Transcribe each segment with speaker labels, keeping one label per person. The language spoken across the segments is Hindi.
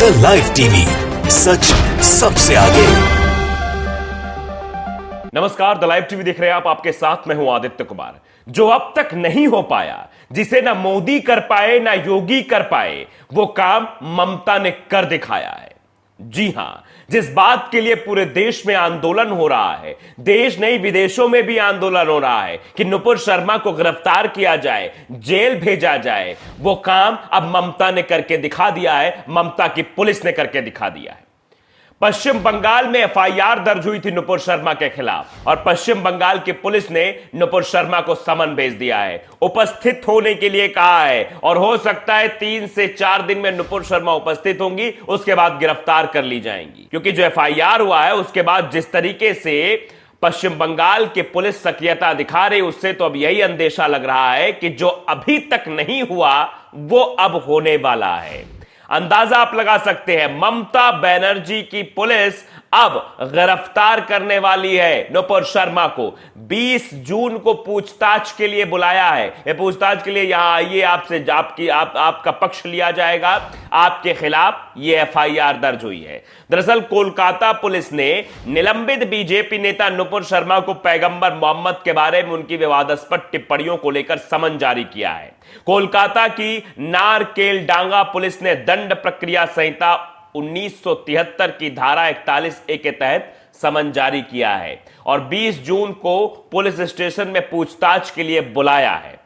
Speaker 1: द लाइव टीवी, सच सबसे आगे।
Speaker 2: नमस्कार, द लाइव टीवी देख रहे हैं आप। आपके साथ मैं हूं आदित्य कुमार। जो अब तक नहीं हो पाया, जिसे ना मोदी कर पाए ना योगी कर पाए, वो काम ममता ने कर दिखाया है। जी हां, जिस बात के लिए पूरे देश में आंदोलन हो रहा है, देश नहीं विदेशों में भी आंदोलन हो रहा है कि नुपुर शर्मा को गिरफ्तार किया जाए, जेल भेजा जाए, वो काम अब ममता ने करके दिखा दिया है। ममता की पुलिस ने करके दिखा दिया है। पश्चिम बंगाल में एफआईआर दर्ज हुई थी नुपुर शर्मा के खिलाफ और पश्चिम बंगाल की पुलिस ने नुपुर शर्मा को समन भेज दिया है, उपस्थित होने के लिए कहा है और हो सकता है 3 से 4 दिन में नुपुर शर्मा उपस्थित होंगी, उसके बाद गिरफ्तार कर ली जाएंगी। क्योंकि जो एफआईआर हुआ है उसके बाद जिस तरीके से पश्चिम बंगाल की पुलिस सक्रियता दिखा रही, उससे तो अब यही अंदेशा लग रहा है कि जो अभी तक नहीं हुआ वो अब होने वाला है। अंदाजा आप लगा सकते हैं, ममता बनर्जी की पुलिस अब गिरफ्तार करने वाली है नुपुर शर्मा को। 20 जून को पूछताछ के लिए बुलाया है। ये पूछताछ के लिए यहां आइए, आपसे आपका पक्ष लिया जाएगा। आपके खिलाफ ये एफआईआर दर्ज हुई है। दरअसल कोलकाता पुलिस ने निलंबित बीजेपी नेता नुपुर शर्मा को पैगंबर मोहम्मद के बारे में उनकी विवादास्पद टिप्पणियों को लेकर समन जारी किया है। कोलकाता की नारकेल डांगा पुलिस ने दंड प्रक्रिया संहिता 1973 की धारा 41A के तहत समन जारी किया है और 20 जून को पुलिस स्टेशन में पूछताछ के लिए बुलाया है।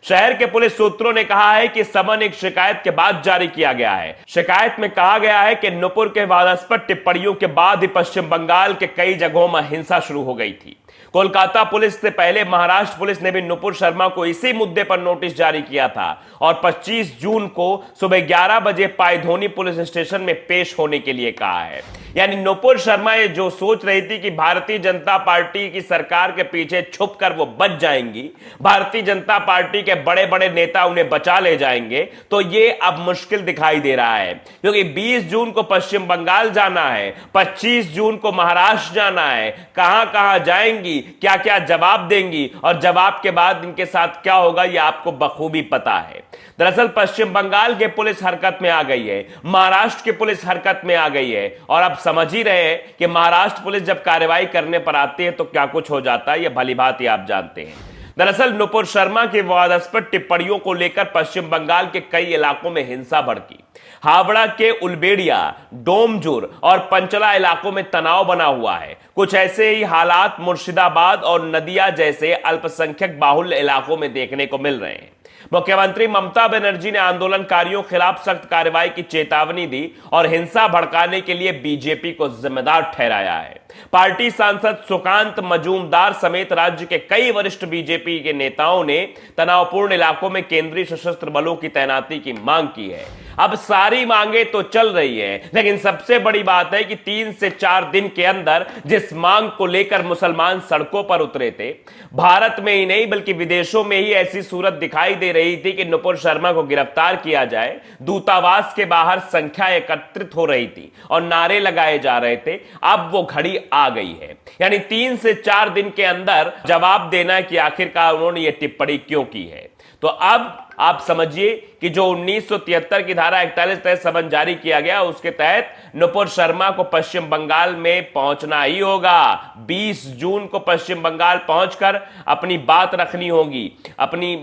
Speaker 2: शहर के पुलिस सूत्रों ने कहा है कि समन एक शिकायत के बाद जारी किया गया है। शिकायत में कहा गया है कि नुपुर के विवादास्पद टिप्पणियों के बाद ही पश्चिम बंगाल के कई जगहों में हिंसा शुरू हो गई थी। कोलकाता पुलिस से पहले महाराष्ट्र पुलिस ने भी नुपुर शर्मा को इसी मुद्दे पर नोटिस जारी किया था और 25 जून को सुबह 11 बजे पायधोनी पुलिस स्टेशन में पेश होने के लिए कहा है। यानी नुपुर शर्मा ये जो सोच रही थी कि भारतीय जनता पार्टी की सरकार के पीछे छुपकर वो बच जाएंगी, भारतीय जनता पार्टी के बड़े बड़े नेता उन्हें बचा ले जाएंगे, तो ये अब मुश्किल दिखाई दे रहा है। क्योंकि 20 जून को पश्चिम बंगाल जाना है, 25 जून को महाराष्ट्र जाना है। कहां कहां जाएंगी, क्या क्या जवाब देंगी और जवाब के बाद इनके साथ क्या होगा, यह आपको बखूबी पता है। दरअसल पश्चिम बंगाल के पुलिस हरकत में आ गई है, महाराष्ट्र की पुलिस हरकत में आ गई है और अब समझ ही रहे हैं कि महाराष्ट्र पुलिस जब कार्रवाई करने पर आती है तो क्या कुछ हो जाता है, यह भली भांति आप जानते हैं। दरअसल नुपुर शर्मा की विवादास्पद टिप्पणियों को लेकर पश्चिम बंगाल के कई इलाकों में हिंसा भड़की। हावड़ा के उलबेड़िया, डोमजुर और पंचला इलाकों में तनाव बना हुआ है। कुछ ऐसे ही हालात मुर्शिदाबाद और नदिया जैसे अल्पसंख्यक बाहुल्य इलाकों में देखने को मिल रहे हैं। मुख्यमंत्री ममता बनर्जी ने आंदोलनकारियों के खिलाफ सख्त कार्रवाई की चेतावनी दी और हिंसा भड़काने के लिए बीजेपी को जिम्मेदार ठहराया है। पार्टी सांसद सुकांत मजूमदार समेत राज्य के कई वरिष्ठ बीजेपी के नेताओं ने तनावपूर्ण इलाकों में केंद्रीय सशस्त्र बलों की तैनाती की मांग की है। अब सारी मांगे तो चल रही है, लेकिन सबसे बड़ी बात है कि 3 से 4 दिन के अंदर जिस मांग को लेकर मुसलमान सड़कों पर उतरे थे, भारत में ही नहीं बल्कि विदेशों में ही ऐसी सूरत दिखाई दे रही थी कि नुपुर शर्मा को गिरफ्तार किया जाए। दूतावास के बाहर संख्या एकत्रित हो रही थी और नारे लगाए जा रहे थे। अब वो घड़ी आ गई है, यानी 3 से 4 दिन के अंदर जवाब देना है कि आखिरकार उन्होंने ये टिप्पणी क्यों की है। तो अब आप समझिए कि जो 1973 की धारा 41 तहत समन जारी किया गया, उसके तहत नुपुर शर्मा को पश्चिम बंगाल में पहुंचना ही होगा। 20 जून को पश्चिम बंगाल पहुंचकर अपनी बात रखनी होगी, अपनी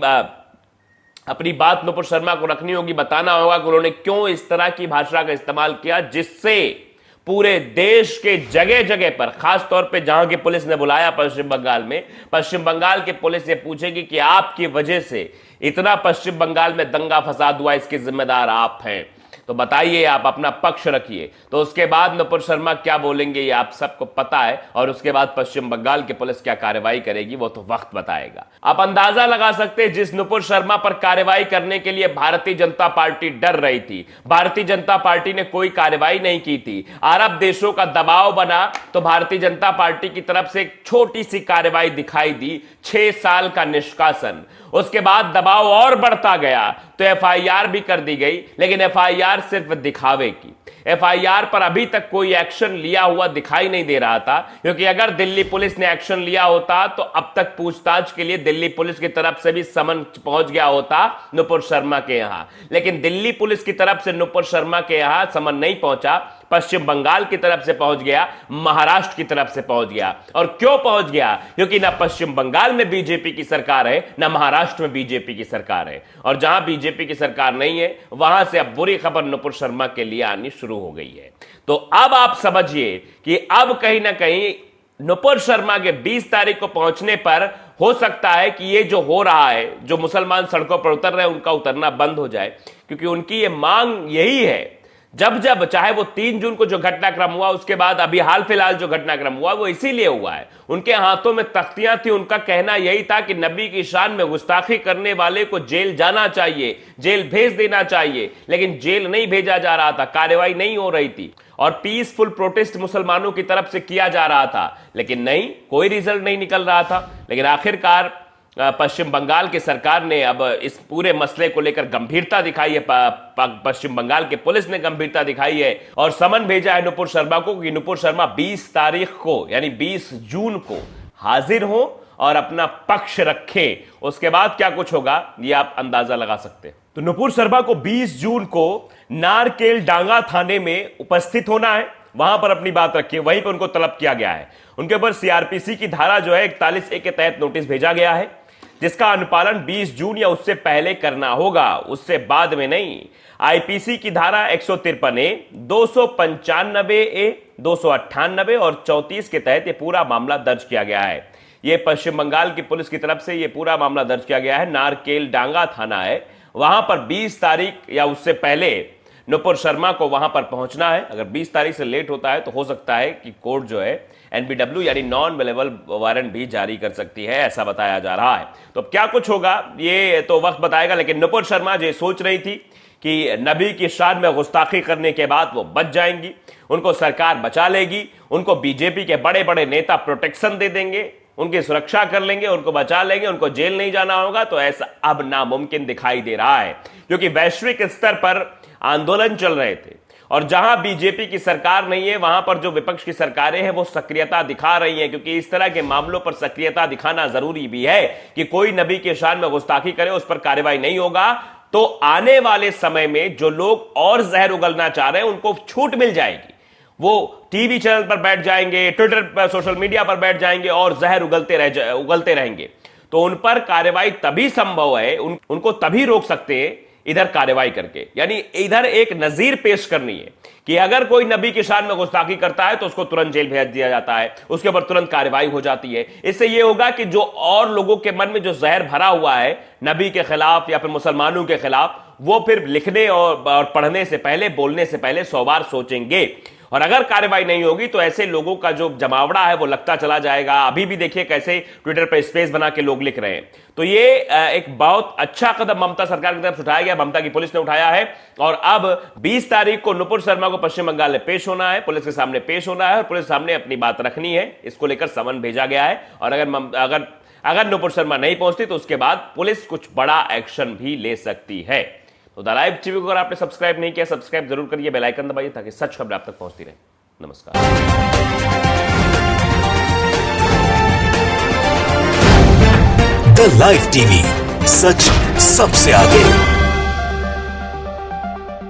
Speaker 2: बात नुपुर शर्मा को रखनी होगी, बताना होगा कि उन्होंने क्यों इस तरह की भाषा का इस्तेमाल किया, जिससे पूरे देश के जगह जगह पर, खास तौर पे जहां की पुलिस ने बुलाया पश्चिम बंगाल में, पश्चिम बंगाल की पुलिस ये पूछेगी कि आपकी वजह से इतना पश्चिम बंगाल में दंगा फसाद हुआ, इसके जिम्मेदार आप हैं, तो बताइए, आप अपना पक्ष रखिए। तो उसके बाद नुपुर शर्मा क्या बोलेंगे ये आप सबको पता है और उसके बाद पश्चिम बंगाल की पुलिस क्या कार्रवाई करेगी वो तो वक्त बताएगा। आप अंदाजा लगा सकते हैं, जिस नुपुर शर्मा पर कार्रवाई करने के लिए भारतीय जनता पार्टी डर रही थी, भारतीय जनता पार्टी ने कोई कार्रवाई नहीं की थी। अरब देशों का दबाव बना तो भारतीय जनता पार्टी की तरफ से एक छोटी सी कार्रवाई दिखाई दी, 6 साल का निष्कासन। उसके बाद दबाव और बढ़ता गया तो एफआईआर भी कर दी गई, लेकिन एफआईआर सिर्फ दिखावे की। एफआईआर पर अभी तक कोई एक्शन लिया हुआ दिखाई नहीं दे रहा था, क्योंकि अगर दिल्ली पुलिस ने एक्शन लिया होता तो अब तक पूछताछ के लिए दिल्ली पुलिस की तरफ से भी समन पहुंच गया होता नुपुर शर्मा के यहां। लेकिन दिल्ली पुलिस की तरफ से नुपुर शर्मा के यहां समन नहीं पहुंचा, पश्चिम बंगाल की तरफ से पहुंच गया, महाराष्ट्र की तरफ से पहुंच गया। और क्यों पहुंच गया? क्योंकि ना पश्चिम बंगाल में बीजेपी की सरकार है, ना महाराष्ट्र में बीजेपी की सरकार है, और जहां बीजेपी की सरकार नहीं है वहां से अब बुरी खबर नुपुर शर्मा के लिए आनी शुरू हो गई है। तो अब आप समझिए कि अब कहीं ना कहीं नुपुर शर्मा के 20 तारीख को पहुंचने पर हो सकता है कि ये जो हो रहा है, जो मुसलमान सड़कों पर उतर रहे हैं, उनका उतरना बंद हो जाए, क्योंकि उनकी ये मांग यही है। जब चाहे वो 3 जून को जो घटनाक्रम हुआ, उसके बाद अभी हाल फिलहाल जो घटनाक्रम हुआ, वो इसीलिए हुआ है। उनके हाथों में तख्तियां थी, उनका कहना यही था कि नबी की शान में गुस्ताखी करने वाले को जेल जाना चाहिए, जेल भेज देना चाहिए, लेकिन जेल नहीं भेजा जा रहा था, कार्रवाई नहीं हो रही थी, और पीसफुल प्रोटेस्ट मुसलमानों की तरफ से किया जा रहा था, लेकिन नहीं, कोई रिजल्ट नहीं निकल रहा था। लेकिन आखिरकार पश्चिम बंगाल की सरकार ने अब इस पूरे मसले को लेकर गंभीरता दिखाई है। पश्चिम बंगाल के पुलिस ने गंभीरता दिखाई है और समन भेजा है नुपुर शर्मा को कि नुपुर शर्मा 20 तारीख को, यानी 20 जून को हाजिर हो और अपना पक्ष रखे। उसके बाद क्या कुछ होगा ये आप अंदाजा लगा सकते हैं। तो नुपुर शर्मा को 20 जून को नारकेल डांगा थाने में उपस्थित होना है, वहां पर अपनी बात रखिए, वहीं पर उनको तलब किया गया है। उनके ऊपर सीआरपीसी की धारा जो है 41A के तहत नोटिस भेजा गया है, जिसका अनुपालन 20 जून या उससे पहले करना होगा, उससे बाद में नहीं। आईपीसी की धारा 153A, 295A, 298 और 34 के तहत यह पूरा मामला दर्ज किया गया है। यह पश्चिम बंगाल की पुलिस की तरफ से यह पूरा मामला दर्ज किया गया है। नारकेल डांगा थाना है, वहां पर 20 तारीख या उससे पहले नुपुर शर्मा को वहां पर पहुंचना है। अगर 20 तारीख से लेट होता है तो हो सकता है कि कोर्ट जो है NBW यानी नॉन अवेलेबल वारंट भी जारी कर सकती है, ऐसा बताया जा रहा है। तो क्या कुछ होगा ये तो वक्त बताएगा, लेकिन नुपुर शर्मा जो सोच रही थी कि नबी की शान में गुस्ताखी करने के बाद वो बच जाएंगी, उनको सरकार बचा लेगी, उनको बीजेपी के बड़े बड़े नेता प्रोटेक्शन दे देंगे, उनकी सुरक्षा कर लेंगे, उनको बचा लेंगे, उनको जेल नहीं जाना होगा, तो ऐसा अब नामुमकिन दिखाई दे रहा है। क्योंकि वैश्विक स्तर पर आंदोलन चल रहे थे और जहां बीजेपी की सरकार नहीं है वहां पर जो विपक्ष की सरकारें हैं वो सक्रियता दिखा रही हैं, क्योंकि इस तरह के मामलों पर सक्रियता दिखाना जरूरी भी है कि कोई नबी के शान में गुस्ताखी करे, उस पर कार्रवाई नहीं होगा तो आने वाले समय में जो लोग और जहर उगलना चाह रहे हैं उनको छूट मिल जाएगी। वो टीवी चैनल पर बैठ जाएंगे, ट्विटर पर, सोशल मीडिया पर बैठ जाएंगे और जहर उगलते रहेंगे। तो उन पर कार्रवाई तभी संभव है, उनको तभी रोक सकते हैं इधर कार्रवाई करके। यानी इधर एक नजीर पेश करनी है कि अगर कोई नबी की शान में गुस्ताखी करता है तो उसको तुरंत जेल भेज दिया जाता है, उसके ऊपर तुरंत कार्रवाई हो जाती है। इससे यह होगा कि जो और लोगों के मन में जो जहर भरा हुआ है नबी के खिलाफ या फिर मुसलमानों के खिलाफ, वो फिर लिखने और पढ़ने से पहले, बोलने से पहले 100 बार सोचेंगे। और अगर कार्रवाई नहीं होगी तो ऐसे लोगों का जो जमावड़ा है वो लगता चला जाएगा। अभी भी देखिए कैसे ट्विटर पर स्पेस बना के लोग लिख रहे हैं। तो ये एक बहुत अच्छा कदम ममता सरकार की तरफ से उठाया गया, ममता की पुलिस ने उठाया है। और अब 20 तारीख को नुपुर शर्मा को पश्चिम बंगाल में पेश होना है, पुलिस के सामने पेश होना है और पुलिस के सामने अपनी बात रखनी है। इसको लेकर समन भेजा गया है और अगर नुपुर शर्मा नहीं पहुंचती तो उसके बाद पुलिस कुछ बड़ा एक्शन भी ले सकती है। तो द लाइव टीवी को अगर आपने सब्सक्राइब नहीं किया, सब्सक्राइब जरूर करिए, बेल आइकन दबाइए ताकि सच खबर आप तक पहुंचती रहे। नमस्कार।
Speaker 1: द लाइव टीवी, सच सबसे आगे।